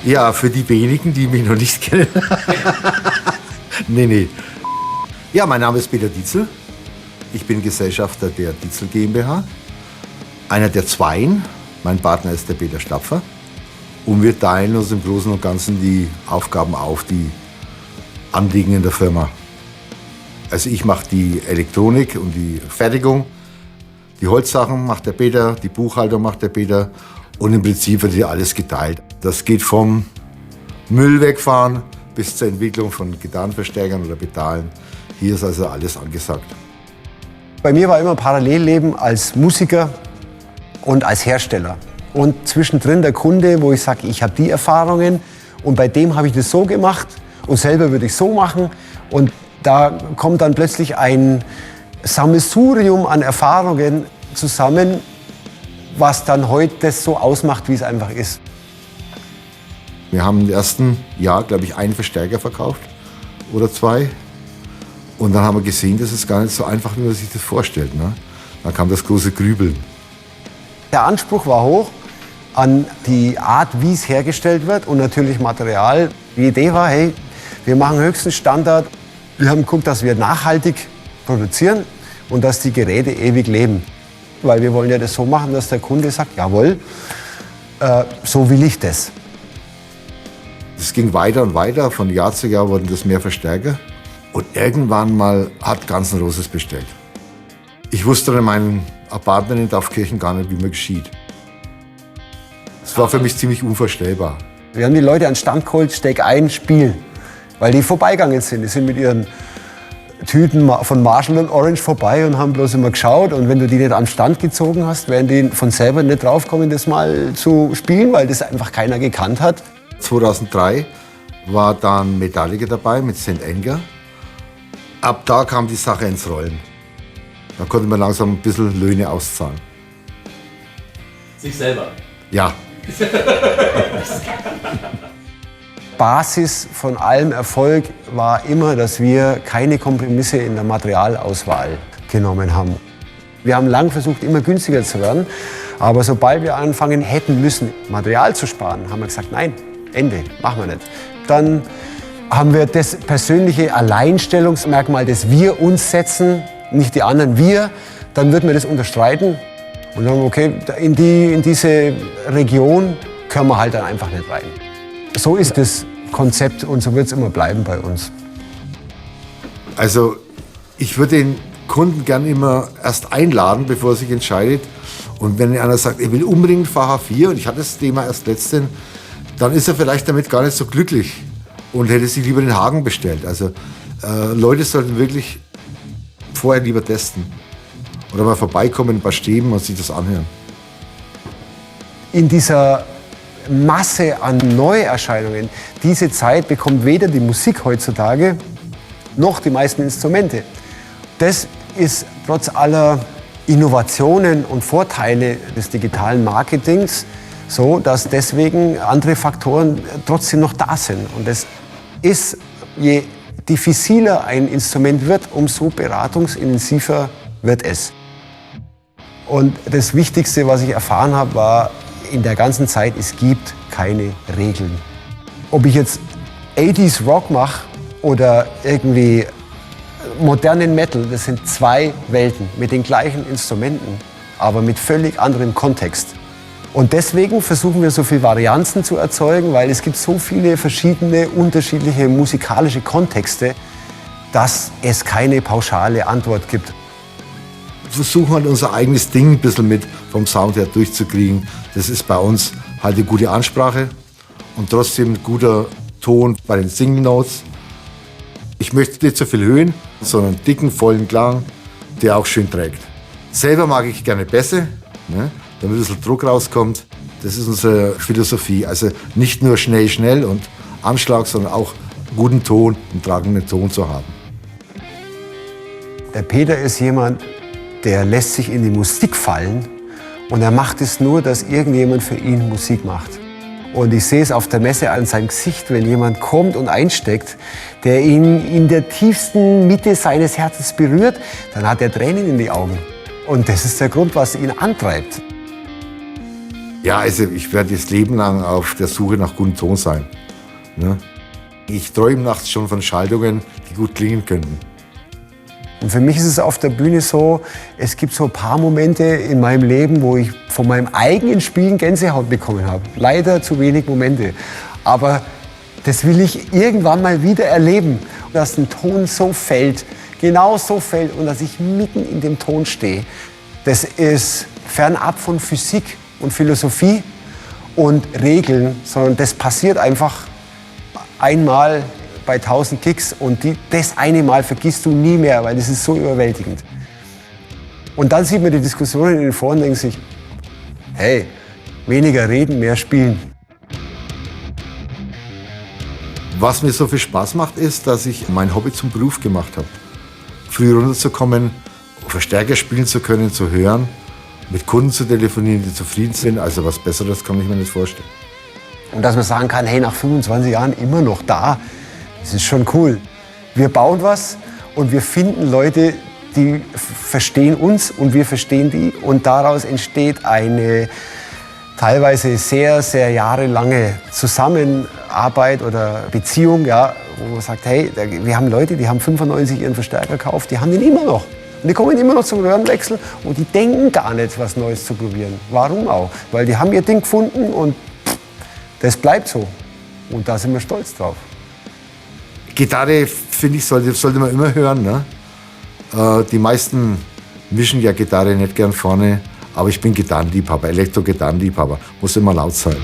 Ja, für die wenigen, die mich noch nicht kennen. Nee. Ja, mein Name ist Peter Dietzel. Ich bin Gesellschafter der Dietzel GmbH. Einer der Zweien. Mein Partner ist der Peter Stapfer. Und wir teilen uns im Großen und Ganzen die Aufgaben auf, die Anliegen in der Firma. Also ich mache die Elektronik und die Fertigung. Die Holzsachen macht der Peter, die Buchhaltung macht der Peter. Und im Prinzip wird hier alles geteilt. Das geht vom Müll wegfahren bis zur Entwicklung von Gitarrenverstärkern oder Pedalen. Hier ist also alles angesagt. Bei mir war immer Parallelleben als Musiker und als Hersteller. Und zwischendrin der Kunde, wo ich sage, ich habe die Erfahrungen und bei dem habe ich das so gemacht und selber würde ich so machen. Und da kommt dann plötzlich ein Sammelsurium an Erfahrungen zusammen, was dann heute das so ausmacht, wie es einfach ist. Wir haben im ersten Jahr, glaube ich, einen Verstärker verkauft oder zwei. Und dann haben wir gesehen, das ist gar nicht so einfach, wie man sich das vorstellt. Ne? Dann kam das große Grübeln. Der Anspruch war hoch an die Art, wie es hergestellt wird und natürlich Material. Die Idee war, hey, wir machen höchsten Standard. Wir haben geguckt, dass wir nachhaltig produzieren und dass die Geräte ewig leben. Weil wir wollen ja das so machen, dass der Kunde sagt, jawohl, so will ich das. Es ging weiter und weiter, von Jahr zu Jahr wurden das mehr Verstärker. Und irgendwann mal hat Guns N' Roses bestellt. Ich wusste in meinem Apartment in Dorfkirchen gar nicht, wie man geschieht. Es war für mich ziemlich unvorstellbar. Wir haben die Leute an den Stand geholt, steck ein, spielen. Weil die vorbeigegangen sind. Die sind mit ihren Tüten von Marshall und Orange vorbei und haben bloß immer geschaut. Und wenn du die nicht am Stand gezogen hast, werden die von selber nicht draufkommen, das mal zu spielen, weil das einfach keiner gekannt hat. 2003 war dann Metallica dabei mit St. Anger. Ab da kam die Sache ins Rollen. Da konnte man langsam ein bisschen Löhne auszahlen. Sich selber? Ja. Basis von allem Erfolg war immer, dass wir keine Kompromisse in der Materialauswahl genommen haben. Wir haben lang versucht, immer günstiger zu werden. Aber sobald wir anfangen hätten müssen, Material zu sparen, haben wir gesagt, nein, Ende, machen wir nicht. Dann haben wir das persönliche Alleinstellungsmerkmal, das wir uns setzen, nicht die anderen, wir. Dann würden wir das unterstreiten. Und dann, okay, in diese Region können wir halt dann einfach nicht rein. So ist das Konzept und so wird es immer bleiben bei uns. Also ich würde den Kunden gern immer erst einladen, bevor er sich entscheidet. Und wenn einer sagt, ich will unbedingt VH4 und ich hatte das Thema erst letztens, dann ist er vielleicht damit gar nicht so glücklich und hätte sich lieber den Hagen bestellt. Also Leute sollten wirklich vorher lieber testen oder mal vorbeikommen, ein paar Stäben und sich das anhören. In dieser Masse an Neuerscheinungen, diese Zeit bekommt weder die Musik heutzutage noch die meisten Instrumente. Das ist trotz aller Innovationen und Vorteile des digitalen Marketings so, dass deswegen andere Faktoren trotzdem noch da sind. Und das ist, je diffiziler ein Instrument wird, umso beratungsintensiver wird es. Und das Wichtigste, was ich erfahren habe, war in der ganzen Zeit, es gibt keine Regeln. Ob ich jetzt 80s Rock mache oder irgendwie modernen Metal, das sind zwei Welten mit den gleichen Instrumenten, aber mit völlig anderem Kontext. Und deswegen versuchen wir so viele Varianzen zu erzeugen, weil es gibt so viele verschiedene, unterschiedliche musikalische Kontexte, dass es keine pauschale Antwort gibt. Wir versuchen halt unser eigenes Ding ein bisschen mit vom Sound her durchzukriegen. Das ist bei uns halt eine gute Ansprache und trotzdem ein guter Ton bei den Single Notes. Ich möchte nicht so viel Höhen, sondern einen dicken, vollen Klang, der auch schön trägt. Selber mag ich gerne Bässe, ne, damit ein bisschen Druck rauskommt. Das ist unsere Philosophie. Also nicht nur schnell und Anschlag, sondern auch guten Ton, einen tragenden Ton zu haben. Der Peter ist jemand, der lässt sich in die Musik fallen und er macht es nur, dass irgendjemand für ihn Musik macht. Und ich sehe es auf der Messe an seinem Gesicht, wenn jemand kommt und einsteckt, der ihn in der tiefsten Mitte seines Herzens berührt, dann hat er Tränen in die Augen. Und das ist der Grund, was ihn antreibt. Ja, also ich werde das Leben lang auf der Suche nach gutem Ton sein. Ne? Ich träume nachts schon von Schaltungen, die gut klingen könnten. Und für mich ist es auf der Bühne so, es gibt so ein paar Momente in meinem Leben, wo ich von meinem eigenen Spielen Gänsehaut bekommen habe. Leider zu wenig Momente. Aber das will ich irgendwann mal wieder erleben, dass ein Ton so fällt, genau so fällt und dass ich mitten in dem Ton stehe. Das ist fernab von Physik und Philosophie und Regeln, sondern das passiert einfach einmal bei 1000 Kicks und das eine Mal vergisst du nie mehr, weil das ist so überwältigend. Und dann sieht man die Diskussionen in den Foren und denkt sich, hey, weniger reden, mehr spielen. Was mir so viel Spaß macht, ist, dass ich mein Hobby zum Beruf gemacht habe. Früh runterzukommen, Verstärker spielen zu können, zu hören, mit Kunden zu telefonieren, die zufrieden sind. Also was Besseres kann ich mir nicht vorstellen. Und dass man sagen kann, hey, nach 25 Jahren immer noch da, das ist schon cool. Wir bauen was und wir finden Leute, die verstehen uns und wir verstehen die. Und daraus entsteht eine teilweise sehr, sehr jahrelange Zusammenarbeit oder Beziehung, ja, wo man sagt, hey, wir haben Leute, die haben 95 ihren Verstärker gekauft, die haben den immer noch. Und die kommen immer noch zum Röhrenwechsel und die denken gar nicht, was Neues zu probieren. Warum auch? Weil die haben ihr Ding gefunden und das bleibt so. Und da sind wir stolz drauf. Gitarre, finde ich, sollte man immer hören. Ne? Die meisten mischen ja Gitarre nicht gern vorne, aber ich bin Gitarrenliebhaber, Elektro-Gitarrenliebhaber. Muss immer laut sein.